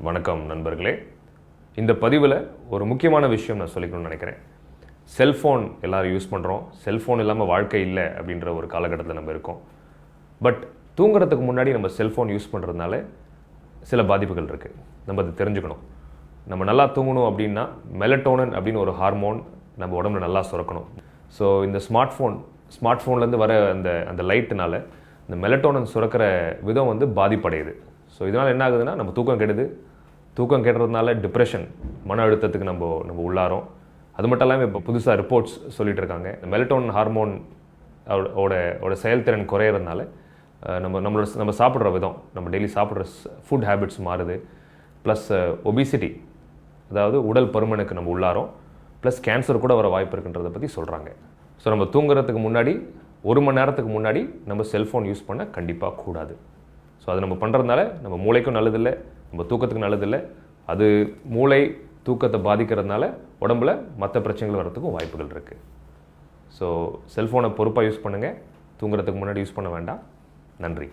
வணக்கம் நண்பர்களே. இந்த பதிவில் ஒரு முக்கியமான விஷயம் நான் சொல்லிக்கணும்னு நினைக்கிறேன். செல்ஃபோன் எல்லோரும் யூஸ் பண்ணுறோம். செல்ஃபோன் இல்லாமல் வாழ்க்கை இல்லை அப்படின்ற ஒரு காலகட்டத்தில் நம்ம இருக்கோம். பட் தூங்குறதுக்கு முன்னாடி நம்ம செல்ஃபோன் யூஸ் பண்ணுறதுனால சில பாதிப்புகள் இருக்குது. நம்ம அதை தெரிஞ்சுக்கணும். நம்ம நல்லா தூங்கணும் அப்படின்னா மெலட்டோனின் அப்படின்னு ஒரு ஹார்மோன் நம்ம உடம்புல நல்லா சுரக்கணும். ஸோ இந்த ஸ்மார்ட் ஃபோன்லேருந்து வர அந்த லைட்டுனால இந்த மெலட்டோனின் சுரக்கிற விதம் பாதிப்படையுது. ஸோ இதனால் என்ன ஆகுதுன்னா நம்ம தூக்கம் கெடுது. தூக்கம் கெடுறதுனால டிப்ரெஷன், மன அழுத்தத்துக்கு நம்ம உள்ளாரோம். அது மட்டும் இல்லாமல் இப்போ புதுசாக ரிப்போர்ட்ஸ் சொல்லிட்டு இருக்காங்க, இந்த மெலட்டோனின் ஹார்மோன் ஓட செயல்திறன் குறையிறதுனால நம்ம சாப்பிட்ற விதம், நம்ம டெய்லி சாப்பிட்ற ஃபுட் ஹேபிட்ஸ் மாறுது. ப்ளஸ் ஒபிசிட்டி, அதாவது உடல் பருமனுக்கு நம்ம உள்ளாரோம். ப்ளஸ் கேன்சர் கூட வர வாய்ப்பு இருக்குன்றதை பற்றி சொல்கிறாங்க. ஸோ நம்ம தூங்குறதுக்கு முன்னாடி 1 மணி நேரத்துக்கு முன்னாடி நம்ம செல்ஃபோன் யூஸ் பண்ண கண்டிப்பாக கூடாது. ஸோ அது நம்ம பண்ணுறதுனால நம்ம மூளைக்கும் நல்லதில்லை, நம்ம தூக்கத்துக்கு நல்லதில்லை. அது மூளை தூக்கத்தை பாதிக்கிறதுனால உடம்புல மற்ற பிரச்சனைகள் வர்றதுக்கும் வாய்ப்புகள் இருக்குது. ஸோ செல்ஃபோனை பொறுப்பாக யூஸ் பண்ணுங்கள். தூங்குறதுக்கு முன்னாடி யூஸ் பண்ண வேண்டாம். நன்றி.